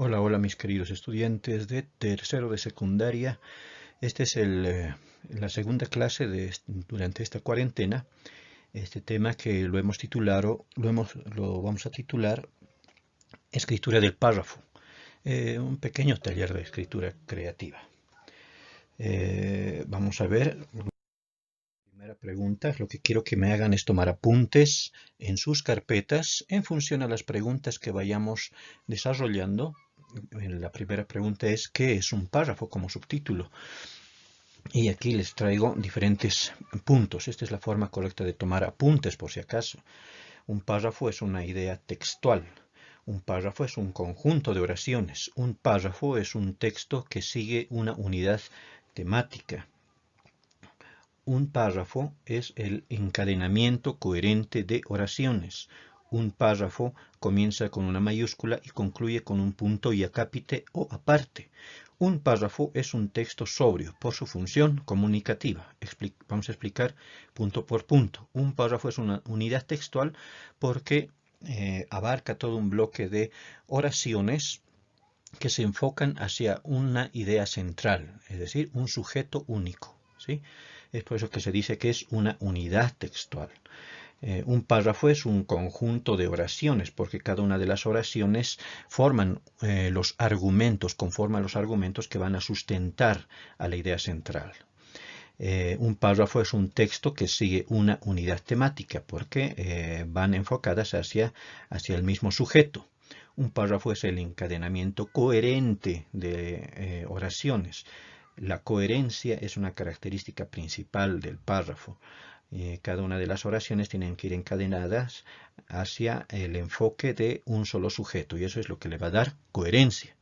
Hola, hola mis queridos estudiantes de tercero de secundaria. Esta es la segunda clase durante esta cuarentena. Este tema que lo hemos titulado, lo vamos a titular Escritura del párrafo. Un pequeño taller de escritura creativa. Vamos a ver. Primera pregunta, lo que quiero que me hagan es tomar apuntes en sus carpetas en función a las preguntas que vayamos desarrollando. La primera pregunta es, ¿qué es un párrafo como subtítulo? Y aquí les traigo diferentes puntos. Esta es la forma correcta de tomar apuntes, por si acaso. Un párrafo es una idea textual. Un párrafo es un conjunto de oraciones. Un párrafo es un texto que sigue una unidad temática. Un párrafo es el encadenamiento coherente de oraciones. Un párrafo comienza con una mayúscula y concluye con un punto y acápite o aparte. Un párrafo es un texto sobrio por su función comunicativa. Vamos a explicar punto por punto. Un párrafo es una unidad textual porque abarca todo un bloque de oraciones que se enfocan hacia una idea central, es decir, un sujeto único, ¿sí? Es por eso que se dice que es una unidad textual. Un párrafo es un conjunto de oraciones, porque cada una de las oraciones forman los argumentos, conforman los argumentos que van a sustentar a la idea central. Un párrafo es un texto que sigue una unidad temática, porque van enfocadas hacia el mismo sujeto. Un párrafo es el encadenamiento coherente de oraciones. La coherencia es una característica principal del párrafo. Cada una de las oraciones tienen que ir encadenadas hacia el enfoque de un solo sujeto y eso es lo que le va a dar coherencia.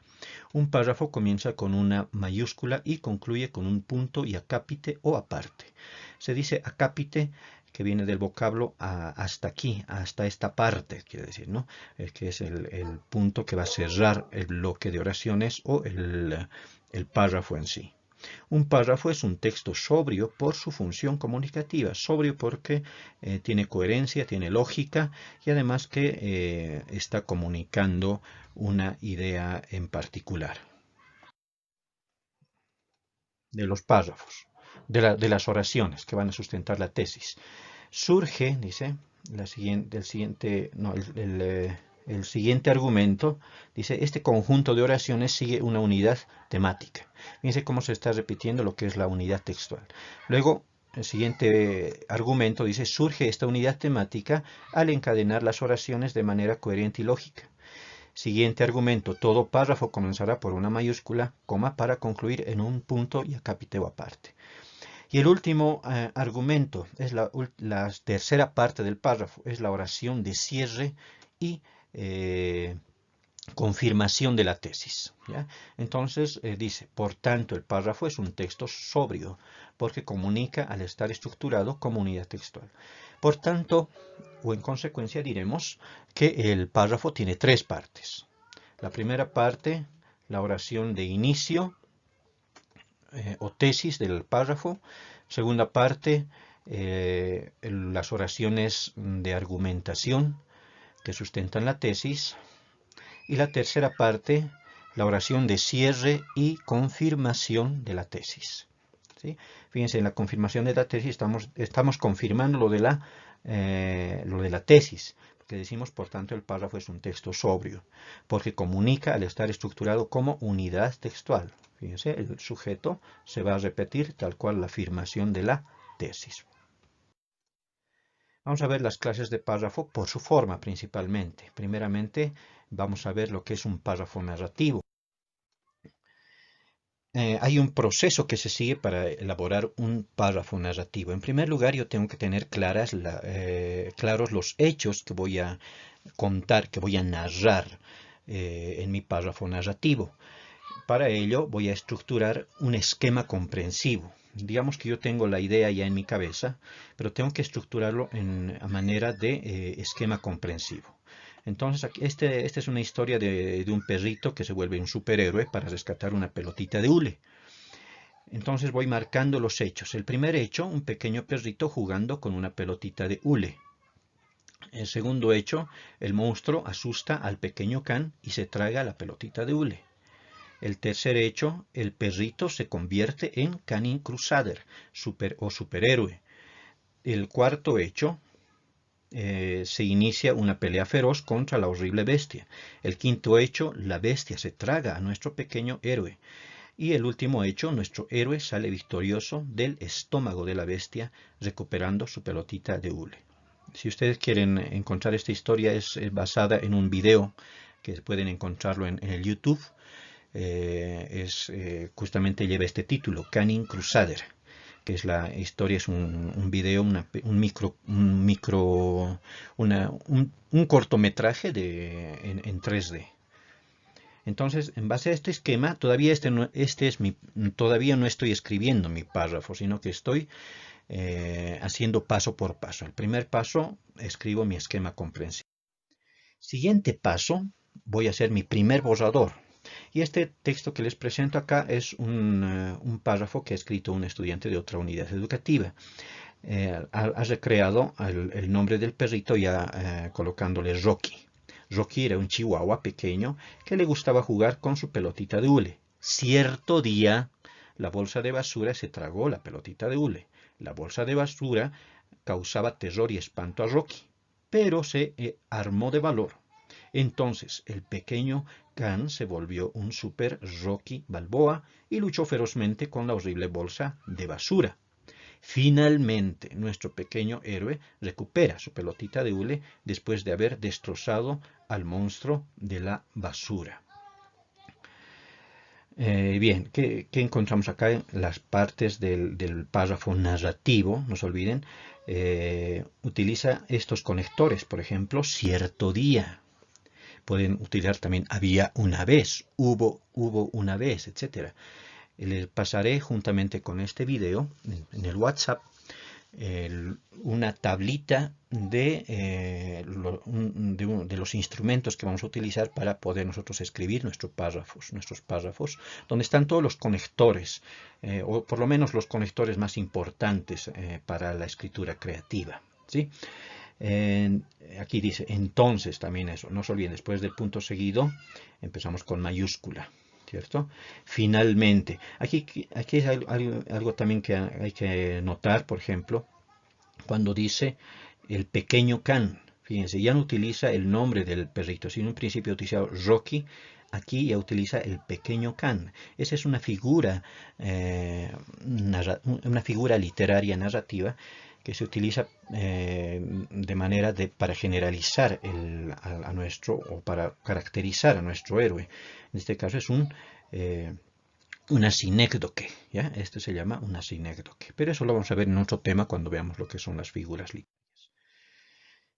Un párrafo comienza con una mayúscula y concluye con un punto y acápite o aparte. Se dice acápite, que viene del vocablo hasta aquí, hasta esta parte, quiere decir, ¿no? Que es el punto que va a cerrar el bloque de oraciones o el párrafo en sí. Un párrafo es un texto sobrio por su función comunicativa, sobrio porque tiene coherencia, tiene lógica y además que está comunicando una idea en particular. De los párrafos, de las oraciones que van a sustentar la tesis. Surge, dice, el siguiente argumento, dice, este conjunto de oraciones sigue una unidad temática. Fíjense cómo se está repitiendo lo que es la unidad textual. Luego, el siguiente argumento dice, surge esta unidad temática al encadenar las oraciones de manera coherente y lógica. Siguiente argumento, todo párrafo comenzará por una mayúscula, coma, para concluir en un punto y acápite o aparte. Y el último argumento es la tercera parte del párrafo, es la oración de cierre y confirmación de la tesis. ¿Ya? Entonces dice, por tanto, el párrafo es un texto sobrio, porque comunica al estar estructurado como unidad textual. Por tanto, o en consecuencia diremos que el párrafo tiene tres partes. La primera parte, la oración de inicio o tesis del párrafo. Segunda parte, las oraciones de argumentación que sustentan la tesis. Y la tercera parte, la oración de cierre y confirmación de la tesis. ¿Sí? Fíjense, en la confirmación de la tesis estamos confirmando lo de la tesis, porque decimos, por tanto, el párrafo es un texto sobrio, porque comunica al estar estructurado como unidad textual. Fíjense, el sujeto se va a repetir tal cual la afirmación de la tesis. Vamos a ver las clases de párrafo por su forma principalmente. Primeramente, vamos a ver lo que es un párrafo narrativo. Hay un proceso que se sigue para elaborar un párrafo narrativo. En primer lugar, yo tengo que tener claros los hechos que voy a contar, que voy a narrar en mi párrafo narrativo. Para ello voy a estructurar un esquema comprensivo. Digamos que yo tengo la idea ya en mi cabeza, pero tengo que estructurarlo a manera de esquema comprensivo. Entonces, esta es una historia de un perrito que se vuelve un superhéroe para rescatar una pelotita de hule. Entonces voy marcando los hechos. El primer hecho, un pequeño perrito jugando con una pelotita de hule. El segundo hecho, el monstruo asusta al pequeño can y se traga la pelotita de hule. El tercer hecho, el perrito se convierte en Canine Crusader o superhéroe. El cuarto hecho, se inicia una pelea feroz contra la horrible bestia. El quinto hecho, la bestia se traga a nuestro pequeño héroe. Y el último hecho, nuestro héroe sale victorioso del estómago de la bestia, recuperando su pelotita de hule. Si ustedes quieren encontrar esta historia, es basada en un video que pueden encontrarlo en el YouTube. Justamente lleva este título, Canine Crusader, que es la historia, es un video, un cortometraje en 3D. Entonces, en base a este esquema, todavía todavía no estoy escribiendo mi párrafo, sino que estoy haciendo paso por paso. El primer paso, escribo mi esquema comprensivo. Siguiente paso, voy a hacer mi primer borrador. Y este texto que les presento acá es un párrafo que ha escrito un estudiante de otra unidad educativa. Ha recreado el nombre del perrito ya colocándole Rocky. Rocky era un chihuahua pequeño que le gustaba jugar con su pelotita de hule. Cierto día, la bolsa de basura se tragó la pelotita de hule. La bolsa de basura causaba terror y espanto a Rocky, pero se armó de valor. Entonces el pequeño can se volvió un super Rocky Balboa y luchó ferozmente con la horrible bolsa de basura. Finalmente, nuestro pequeño héroe recupera su pelotita de hule después de haber destrozado al monstruo de la basura. Bien, ¿qué encontramos acá en las partes del párrafo narrativo? No se olviden, utiliza estos conectores, por ejemplo, cierto día. Pueden utilizar también había una vez, hubo una vez, etc. Les pasaré juntamente con este video en el WhatsApp una tablita de los instrumentos que vamos a utilizar para poder nosotros escribir nuestros párrafos, donde están todos los conectores, o por lo menos los conectores más importantes para la escritura creativa, ¿sí? Aquí dice entonces también eso, no se olviden, después del punto seguido empezamos con mayúscula, ¿cierto? Finalmente, aquí es algo también que hay que notar, por ejemplo, cuando dice el pequeño can, fíjense, ya no utiliza el nombre del perrito, sino en principio utiliza Rocky, aquí ya utiliza el pequeño can. Esa es una figura literaria narrativa que se utiliza de manera para generalizar o para caracterizar a nuestro héroe. En este caso es una sinécdoque, ¿ya? Este se llama una sinécdoque. Pero eso lo vamos a ver en otro tema cuando veamos lo que son las figuras literarias.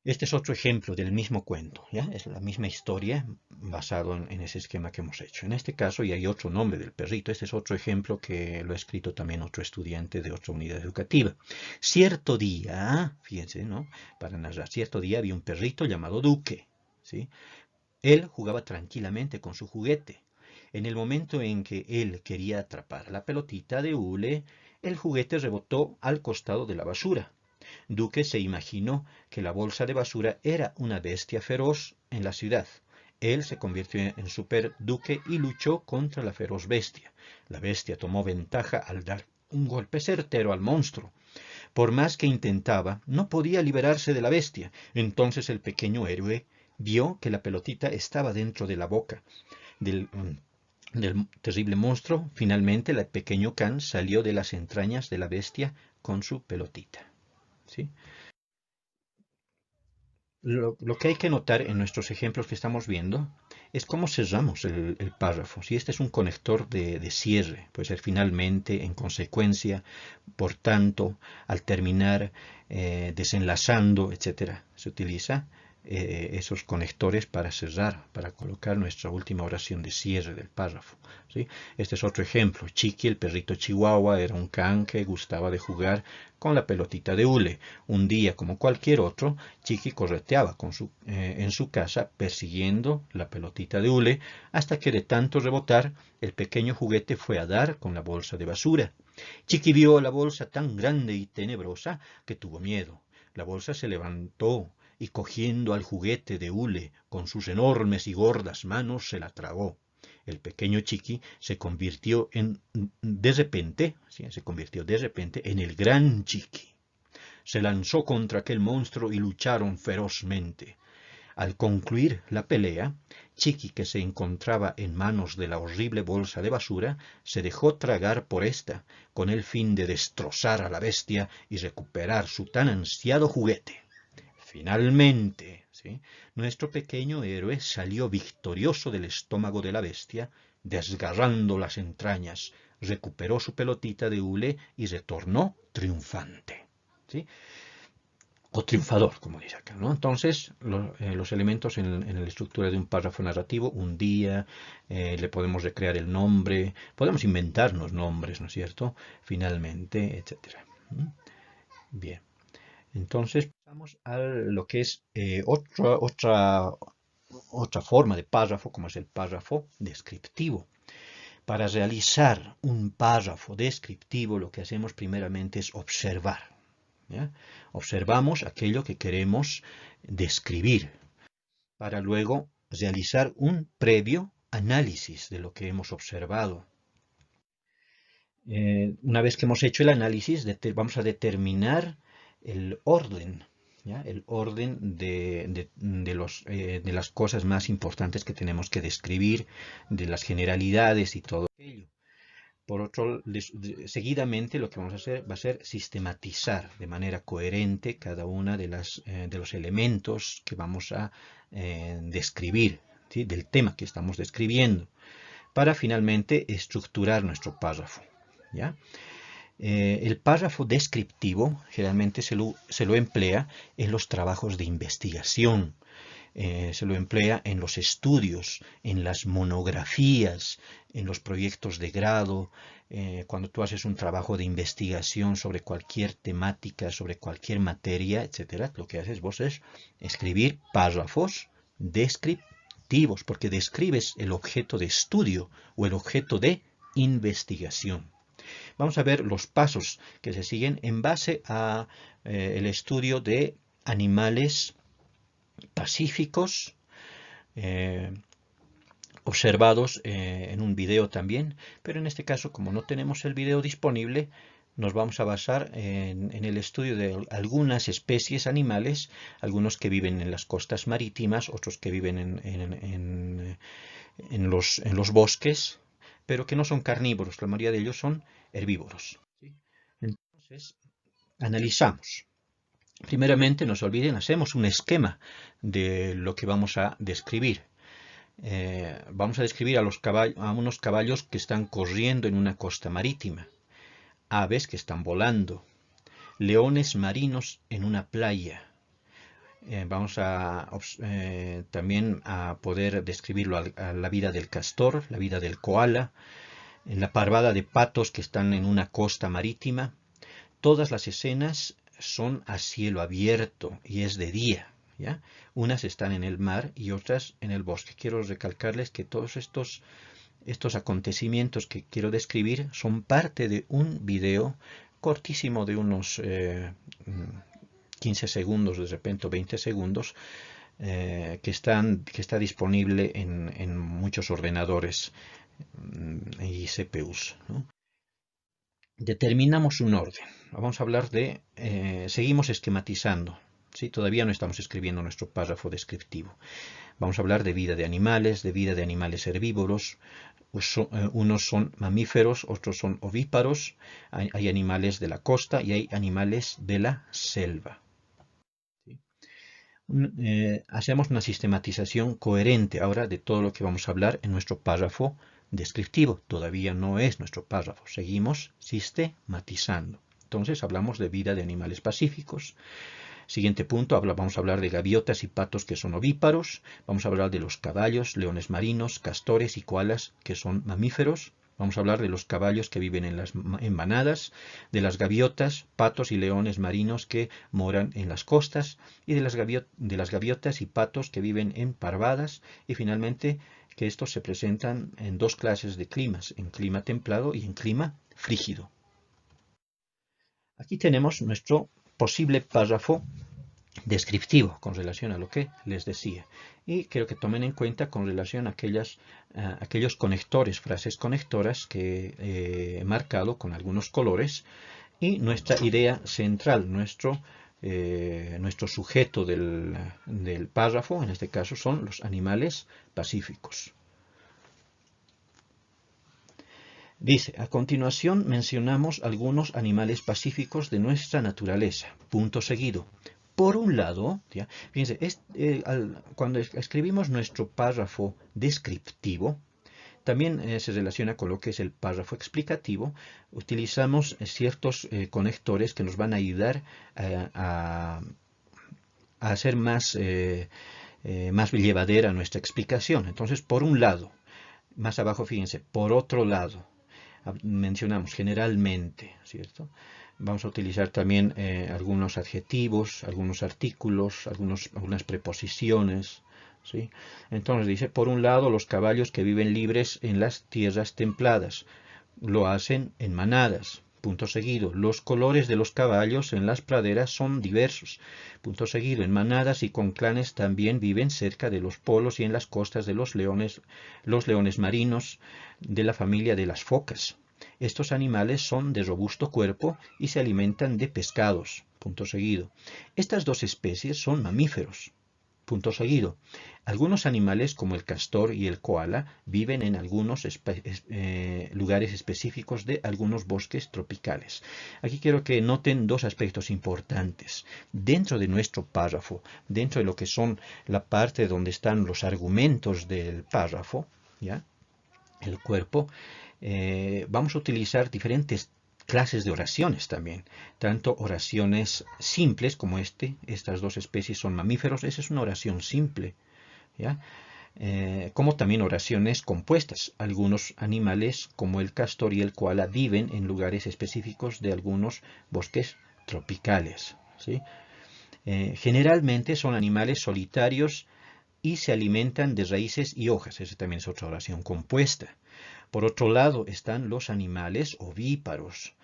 Este es otro ejemplo del mismo cuento, ¿ya? Es la misma historia basado en ese esquema que hemos hecho. En este caso, y hay otro nombre del perrito, este es otro ejemplo que lo ha escrito también otro estudiante de otra unidad educativa. Cierto día, fíjense, ¿no? Para narrar, cierto día había un perrito llamado Duque, ¿sí? Él jugaba tranquilamente con su juguete. En el momento en que él quería atrapar la pelotita de hule, el juguete rebotó al costado de la basura. Duque se imaginó que la bolsa de basura era una bestia feroz en la ciudad. Él se convirtió en Super Duque y luchó contra la feroz bestia. La bestia tomó ventaja al dar un golpe certero al monstruo. Por más que intentaba, no podía liberarse de la bestia. Entonces el pequeño héroe vio que la pelotita estaba dentro de la boca del terrible monstruo. Finalmente el pequeño can salió de las entrañas de la bestia con su pelotita, ¿sí? Lo que hay que notar en nuestros ejemplos que estamos viendo es cómo cerramos el párrafo. Si este es un conector de cierre, puede ser finalmente, en consecuencia, por tanto, al terminar, desenlazando, etc. Se utiliza esos conectores para cerrar, para colocar nuestra última oración de cierre del párrafo, ¿sí? Este es otro ejemplo. Chiqui, el perrito chihuahua, era un can que gustaba de jugar con la pelotita de hule. Un día, como cualquier otro, Chiqui correteaba en su casa persiguiendo la pelotita de hule hasta que de tanto rebotar el pequeño juguete fue a dar con la bolsa de basura. Chiqui vio la bolsa tan grande y tenebrosa que tuvo miedo. La bolsa se levantó y cogiendo al juguete de hule con sus enormes y gordas manos se la tragó. El pequeño Chiqui se convirtió de repente, ¿sí? Se convirtió de repente en el gran Chiqui. Se lanzó contra aquel monstruo y lucharon ferozmente. Al concluir la pelea, Chiqui, que se encontraba en manos de la horrible bolsa de basura, se dejó tragar por ésta, con el fin de destrozar a la bestia y recuperar su tan ansiado juguete. Finalmente, ¿sí?, nuestro pequeño héroe salió victorioso del estómago de la bestia, desgarrando las entrañas, recuperó su pelotita de hule y retornó triunfante, ¿sí? O triunfador, como dice acá, ¿no? Entonces, los elementos en la estructura de un párrafo narrativo, un día, le podemos recrear el nombre, podemos inventarnos nombres, ¿no es cierto? Finalmente, etcétera. Bien. Entonces pasamos a lo que es otra forma de párrafo, como es el párrafo descriptivo. Para realizar un párrafo descriptivo, lo que hacemos primeramente es observar, ¿ya? Observamos aquello que queremos describir, para luego realizar un previo análisis de lo que hemos observado. Una vez que hemos hecho el análisis, vamos a determinar el orden, ¿ya? El orden de las cosas más importantes que tenemos que describir, de las generalidades y todo ello. Por otro, seguidamente lo que vamos a hacer va a ser sistematizar de manera coherente cada una de los elementos que vamos a describir, ¿sí?, del tema que estamos describiendo, para finalmente estructurar nuestro párrafo, ¿ya? El párrafo descriptivo generalmente se lo emplea en los trabajos de investigación, se lo emplea en los estudios, en las monografías, en los proyectos de grado. Cuando tú haces un trabajo de investigación sobre cualquier temática, sobre cualquier materia, etc., lo que haces vos es escribir párrafos descriptivos, porque describes el objeto de estudio o el objeto de investigación. Vamos a ver los pasos que se siguen en base a el estudio de animales pacíficos, observados en un video también, pero en este caso, como no tenemos el video disponible, nos vamos a basar en el estudio de algunas especies animales, algunos que viven en las costas marítimas, otros que viven en los bosques, pero que no son carnívoros, la mayoría de ellos son herbívoros. Entonces, analizamos. Primeramente, no se olviden, hacemos un esquema de lo que vamos a describir. Vamos a describir a unos caballos que están corriendo en una costa marítima, aves que están volando, leones marinos en una playa. Vamos también a poder describirlo a la vida del castor, la vida del koala, en la parvada de patos que están en una costa marítima. Todas las escenas son a cielo abierto y es de día, ¿ya? Unas están en el mar y otras en el bosque. Quiero recalcarles que todos estos acontecimientos que quiero describir son parte de un video cortísimo de unos 15 segundos, de repente 20 segundos, que está disponible en muchos ordenadores y CPUs, ¿no? Determinamos un orden. Vamos a hablar seguimos esquematizando, ¿sí? Todavía no estamos escribiendo nuestro párrafo descriptivo. Vamos a hablar de vida de animales herbívoros. Unos son mamíferos, otros son ovíparos. Hay animales de la costa y hay animales de la selva. Hacemos una sistematización coherente ahora de todo lo que vamos a hablar en nuestro párrafo descriptivo. Todavía no es nuestro párrafo, seguimos sistematizando. Entonces hablamos de vida de animales pacíficos. Siguiente punto, vamos a hablar de gaviotas y patos que son ovíparos. Vamos a hablar de los caballos, leones marinos, castores y koalas que son mamíferos. Vamos a hablar de los caballos que viven en manadas, de las gaviotas, patos y leones marinos que moran en las costas, y de las gaviotas y patos que viven en parvadas, y finalmente que estos se presentan en dos clases de climas, en clima templado y en clima frígido. Aquí tenemos nuestro posible párrafo descriptivo con relación a lo que les decía. Y quiero que tomen en cuenta con relación a aquellos conectores, frases conectoras que he marcado con algunos colores, y nuestra idea central, nuestro sujeto del párrafo, en este caso son los animales pacíficos. Dice, a continuación mencionamos algunos animales pacíficos de nuestra naturaleza. Punto seguido. Por un lado, ¿ya? Fíjense, cuando escribimos nuestro párrafo descriptivo, también se relaciona con lo que es el párrafo explicativo. Utilizamos ciertos conectores que nos van a ayudar a hacer más llevadera nuestra explicación. Entonces, por un lado, más abajo, fíjense, por otro lado, mencionamos generalmente, ¿cierto? Vamos a utilizar también algunos adjetivos, algunos artículos, algunas preposiciones, ¿sí? Entonces dice, por un lado, los caballos que viven libres en las tierras templadas lo hacen en manadas. Punto seguido. Los colores de los caballos en las praderas son diversos. Punto seguido. En manadas y con clanes también viven cerca de los polos y en las costas de los leones marinos de la familia de las focas. Estos animales son de robusto cuerpo y se alimentan de pescados. Punto seguido. Estas dos especies son mamíferos. Punto seguido. Algunos animales como el castor y el koala viven en algunos lugares específicos de algunos bosques tropicales. Aquí quiero que noten dos aspectos importantes. Dentro de nuestro párrafo, dentro de lo que son la parte donde están los argumentos del párrafo, ¿ya? El cuerpo, vamos a utilizar diferentes clases de oraciones también, tanto oraciones simples como estas dos especies son mamíferos, esa es una oración simple, ¿ya? Como también oraciones compuestas. Algunos animales como el castor y el koala viven en lugares específicos de algunos bosques tropicales, ¿sí? Generalmente son animales solitarios y se alimentan de raíces y hojas, esa también es otra oración compuesta. Por otro lado están los animales ovíparos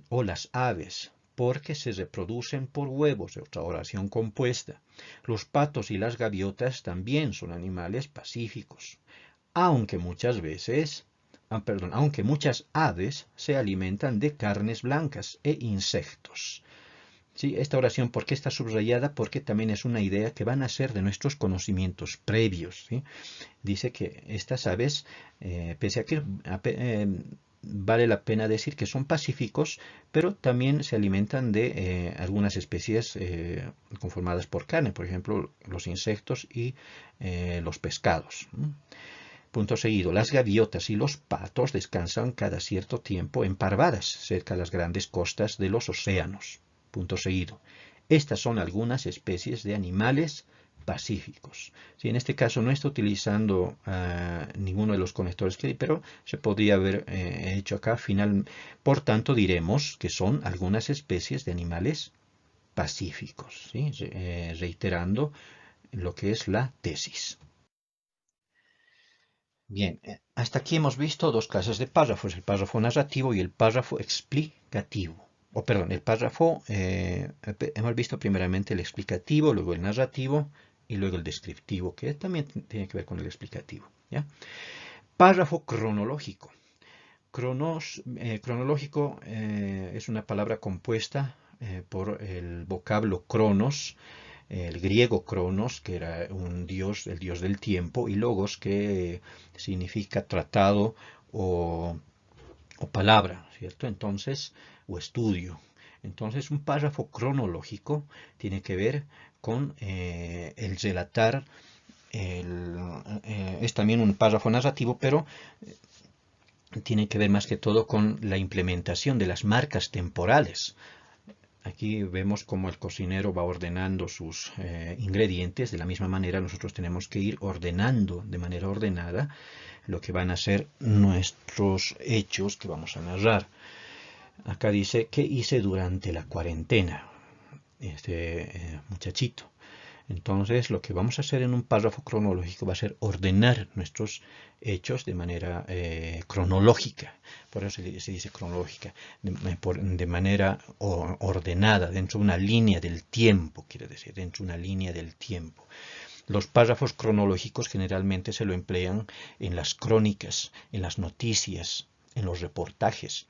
o las aves, porque se reproducen por huevos, otra oración compuesta. Los patos y las gaviotas también son animales pacíficos, aunque aunque muchas aves se alimentan de carnes blancas e insectos. ¿Sí? Esta oración, ¿por qué está subrayada? Porque también es una idea que van a ser de nuestros conocimientos previos, ¿sí? Dice que estas aves, pese a que vale la pena decir que son pacíficos, pero también se alimentan de algunas especies conformadas por carne, por ejemplo, los insectos y los pescados. Punto seguido. Las gaviotas y los patos descansan cada cierto tiempo en parvadas cerca de las grandes costas de los océanos. Punto seguido. Estas son algunas especies de animales pacíficos. Sí, en este caso no estoy utilizando ninguno de los conectores que hay, pero se podría haber hecho acá. Por tanto, diremos que son algunas especies de animales pacíficos, ¿sí? Reiterando lo que es la tesis. Bien, hasta aquí hemos visto dos clases de párrafos, el párrafo narrativo y el párrafo explicativo. Hemos visto primeramente el explicativo, luego el narrativo y luego el descriptivo, que también tiene que ver con el explicativo, ¿ya? Párrafo cronológico. Cronológico es una palabra compuesta por el vocablo cronos, el griego cronos, que era un dios, el dios del tiempo, y logos, que significa tratado o palabra, ¿cierto? Entonces, o estudio. Entonces, un párrafo cronológico tiene que ver con el relatar, es también un párrafo narrativo, pero tiene que ver más que todo con la implementación de las marcas temporales. Aquí vemos cómo el cocinero va ordenando sus ingredientes. De la misma manera, nosotros tenemos que ir ordenando de manera ordenada lo que van a ser nuestros hechos que vamos a narrar. Acá dice, ¿qué hice durante la cuarentena? Este muchachito. Entonces, lo que vamos a hacer en un párrafo cronológico va a ser ordenar nuestros hechos de manera cronológica. Por eso se dice cronológica, de manera ordenada, dentro de una línea del tiempo, quiere decir, dentro de una línea del tiempo. Los párrafos cronológicos generalmente se lo emplean en las crónicas, en las noticias, en los reportajes.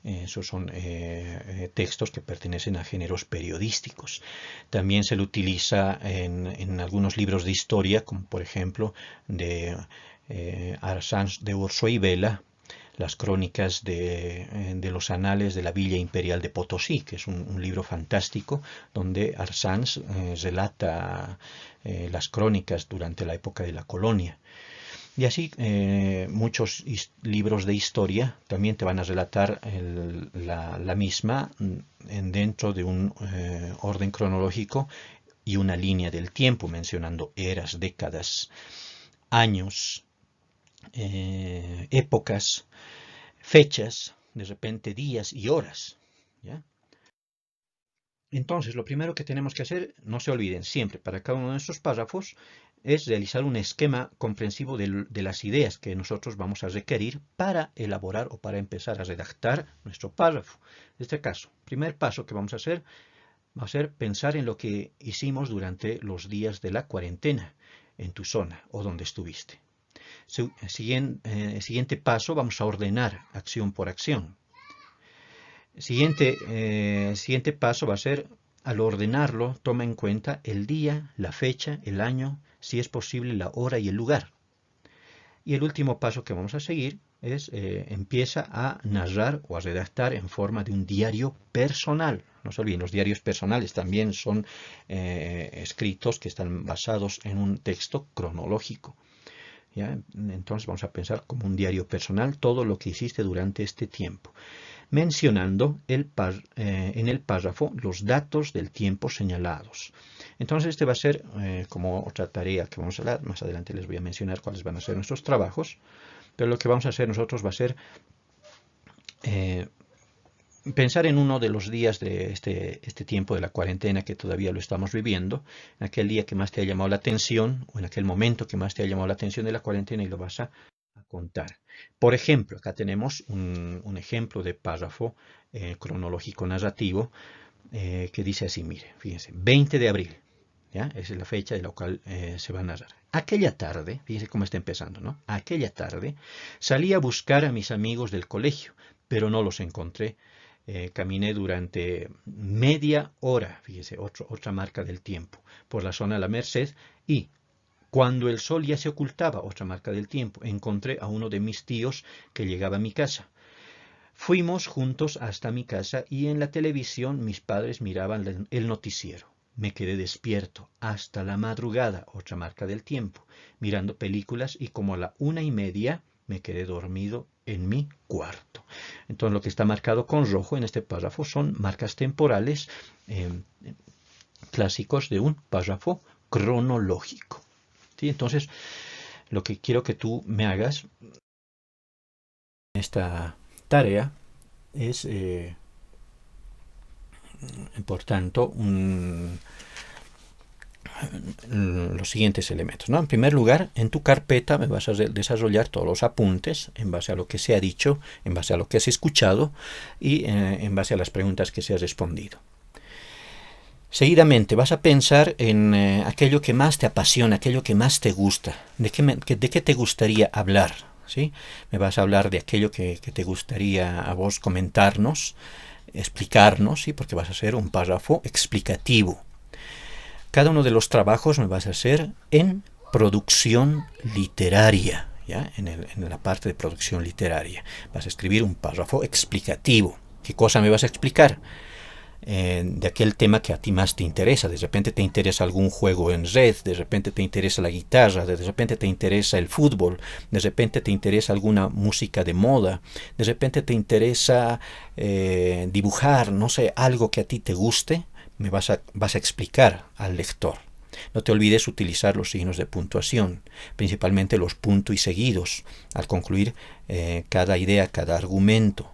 Esos son textos que pertenecen a géneros periodísticos. También se lo utiliza en algunos libros de historia, como por ejemplo de Arzans de Urso y Vela, las crónicas de los anales de la Villa Imperial de Potosí, que es un libro fantástico donde Arzans relata las crónicas durante la época de la colonia. Y así muchos libros de historia también te van a relatar la misma dentro de un orden cronológico y una línea del tiempo, mencionando eras, décadas, años, épocas, fechas, de repente días y horas. ¿Ya? Entonces, lo primero que tenemos que hacer, no se olviden, siempre para cada uno de estos párrafos, es realizar un esquema comprensivo de las ideas que nosotros vamos a requerir para elaborar o para empezar a redactar nuestro párrafo. En este caso, primer paso que vamos a hacer va a ser pensar en lo que hicimos durante los días de la cuarentena en tu zona o donde estuviste. Siguiente paso, vamos a ordenar acción por acción. Siguiente paso va a ser, al ordenarlo, toma en cuenta el día, la fecha, el año, si es posible la hora y el lugar. Y el último paso que vamos a seguir es, empieza a narrar o a redactar en forma de un diario personal. No se olviden, los diarios personales también son escritos que están basados en un texto cronológico. ¿Ya? Entonces vamos a pensar como un diario personal todo lo que hiciste durante este tiempo, mencionando en el párrafo los datos del tiempo señalados. Entonces este va a ser como otra tarea que vamos a dar. Más adelante les voy a mencionar cuáles van a ser nuestros trabajos, pero lo que vamos a hacer nosotros va a ser pensar en uno de los días de este tiempo de la cuarentena que todavía lo estamos viviendo, en aquel día que más te ha llamado la atención o en aquel momento que más te ha llamado la atención de la cuarentena, y lo vas a contar. Por ejemplo, acá tenemos un ejemplo de párrafo cronológico narrativo que dice así, mire, fíjense, 20 de abril, ¿ya? Esa es la fecha de la cual se va a narrar. Aquella tarde, fíjense cómo está empezando, ¿no? Aquella tarde salí a buscar a mis amigos del colegio, pero no los encontré. Caminé durante media hora, fíjese, otra marca del tiempo, por la zona de la Merced, y cuando el sol ya se ocultaba, otra marca del tiempo, encontré a uno de mis tíos que llegaba a mi casa. Fuimos juntos hasta mi casa y en la televisión mis padres miraban el noticiero. Me quedé despierto hasta la madrugada, otra marca del tiempo, mirando películas, y como a la 1:30 me quedé dormido en mi cuarto. Entonces lo que está marcado con rojo en este párrafo son marcas temporales clásicos de un párrafo cronológico. ¿Sí? Entonces lo que quiero que tú me hagas en esta tarea es, por tanto, los siguientes elementos, ¿no? En primer lugar, en tu carpeta me vas a desarrollar todos los apuntes en base a lo que se ha dicho, en base a lo que has escuchado y en base a las preguntas que se has respondido. Seguidamente vas a pensar en aquello que más te apasiona, aquello que más te gusta, de qué te gustaría hablar, ¿sí? Me vas a hablar de aquello que te gustaría a vos comentarnos, explicarnos, ¿sí? Porque vas a hacer un párrafo explicativo. Cada uno de los trabajos me vas a hacer en producción literaria, ¿ya? En la parte de producción literaria. Vas a escribir un párrafo explicativo. ¿Qué cosa me vas a explicar? De aquel tema que a ti más te interesa. De repente te interesa algún juego en red, de repente te interesa la guitarra, de repente te interesa el fútbol, de repente te interesa alguna música de moda, de repente te interesa dibujar, no sé, algo que a ti te guste. Me vas a explicar al lector. No te olvides utilizar los signos de puntuación, principalmente los puntos y seguidos, al concluir cada idea, cada argumento.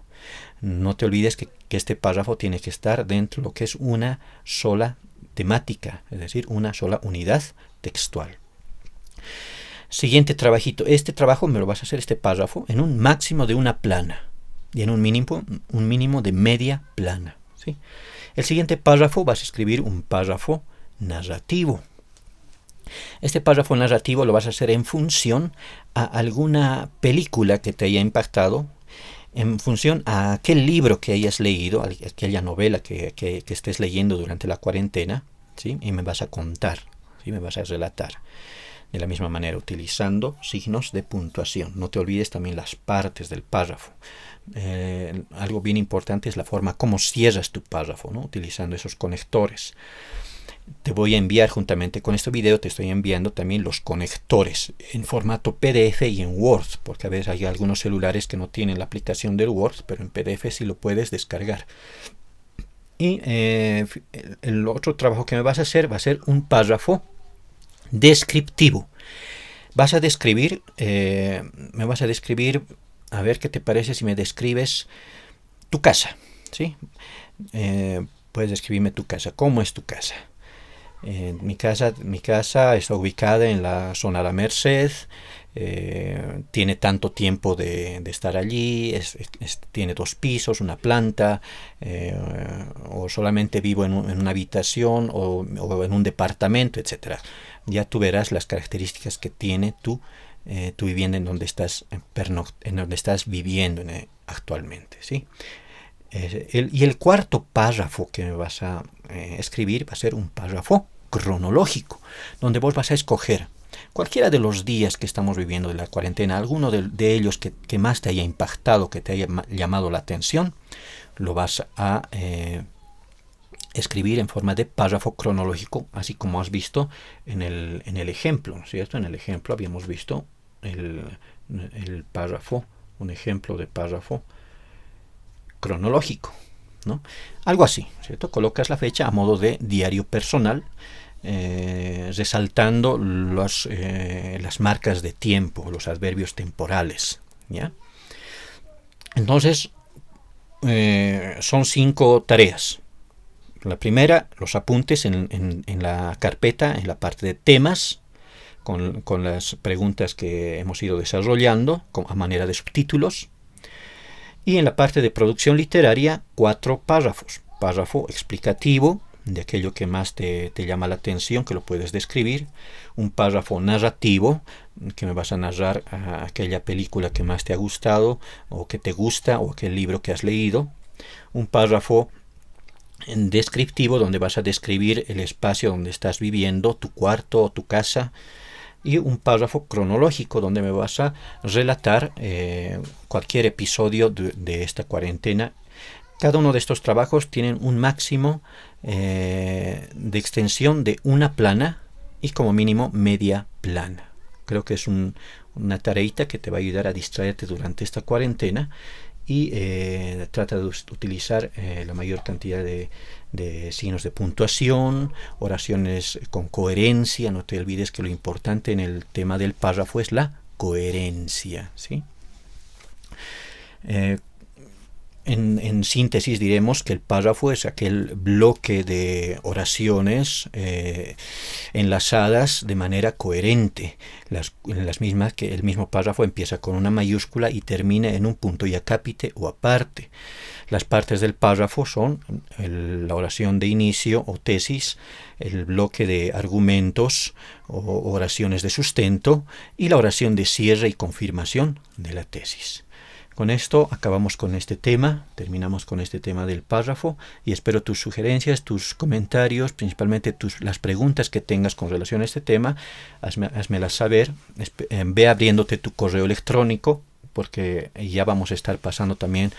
No te olvides que este párrafo tiene que estar dentro de lo que es una sola temática, es decir, una sola unidad textual. Siguiente trabajito. Este trabajo me lo vas a hacer, este párrafo, en un máximo de una plana y en un mínimo de media plana, ¿sí? El siguiente párrafo vas a escribir un párrafo narrativo. Este párrafo narrativo lo vas a hacer en función a alguna película que te haya impactado, en función a aquel libro que hayas leído, aquella novela que estés leyendo durante la cuarentena, ¿sí? Y me vas a contar, ¿sí? Me vas a relatar. De la misma manera, utilizando signos de puntuación. No te olvides también las partes del párrafo. Algo bien importante es la forma como cierras tu párrafo, ¿no? Utilizando esos conectores. Te voy a enviar, juntamente con este video, te estoy enviando también los conectores en formato PDF y en Word, porque a veces hay algunos celulares que no tienen la aplicación del Word, pero en PDF sí lo puedes descargar. Y el otro trabajo que me vas a hacer va a ser un párrafo descriptivo. Vas a describir, me vas a describir, a ver qué te parece si me describes tu casa, ¿sí? Puedes describirme tu casa. ¿Cómo es tu casa? Mi casa está ubicada en la zona de la Merced. Tiene tanto tiempo de estar allí, tiene 2 pisos, una planta, o solamente vivo en una habitación o en un departamento, etc. Ya tú verás las características que tiene tu vivienda en donde estás viviendo actualmente, ¿sí? Y el cuarto párrafo que me vas a escribir va a ser un párrafo cronológico, donde vos vas a escoger cualquiera de los días que estamos viviendo de la cuarentena, alguno de ellos que más te haya impactado, que te haya llamado la atención, lo vas a escribir en forma de párrafo cronológico, así como has visto en el ejemplo, ¿cierto? En el ejemplo habíamos visto el párrafo, un ejemplo de párrafo cronológico, ¿no? Algo así, ¿cierto? Colocas la fecha a modo de diario personal, resaltando las marcas de tiempo, los adverbios temporales, ¿ya? Entonces, son 5 tareas. La primera, los apuntes en la carpeta, en la parte de temas, con las preguntas que hemos ido desarrollando a manera de subtítulos. Y en la parte de producción literaria, 4 párrafos. Párrafo explicativo, de aquello que más te llama la atención, que lo puedes describir. Un párrafo narrativo, que me vas a narrar aquella película que más te ha gustado, o que te gusta, o aquel libro que has leído. Un párrafo descriptivo, donde vas a describir el espacio donde estás viviendo, tu cuarto o tu casa. Y un párrafo cronológico, donde me vas a relatar cualquier episodio de esta cuarentena. Cada uno de estos trabajos tienen un máximo de extensión de una plana y como mínimo media plana. Creo que es una tareita que te va a ayudar a distraerte durante esta cuarentena y trata de utilizar la mayor cantidad de signos de puntuación, oraciones con coherencia. No te olvides que lo importante en el tema del párrafo es la coherencia, ¿sí? En síntesis diremos que el párrafo es aquel bloque de oraciones enlazadas de manera coherente, las mismas que el mismo párrafo empieza con una mayúscula y termina en un punto y acápite o aparte. Las partes del párrafo son la oración de inicio o tesis, el bloque de argumentos o oraciones de sustento y la oración de cierre y confirmación de la tesis. Con esto acabamos con este tema, terminamos con este tema del párrafo y espero tus sugerencias, tus comentarios, principalmente las preguntas que tengas con relación a este tema, házmelas saber. Ve abriéndote tu correo electrónico, porque ya vamos a estar pasando también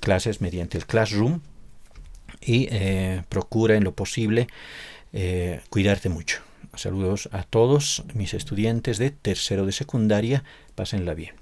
clases mediante el Classroom y procura en lo posible cuidarte mucho. Saludos a todos mis estudiantes de tercero de secundaria, pásenla bien.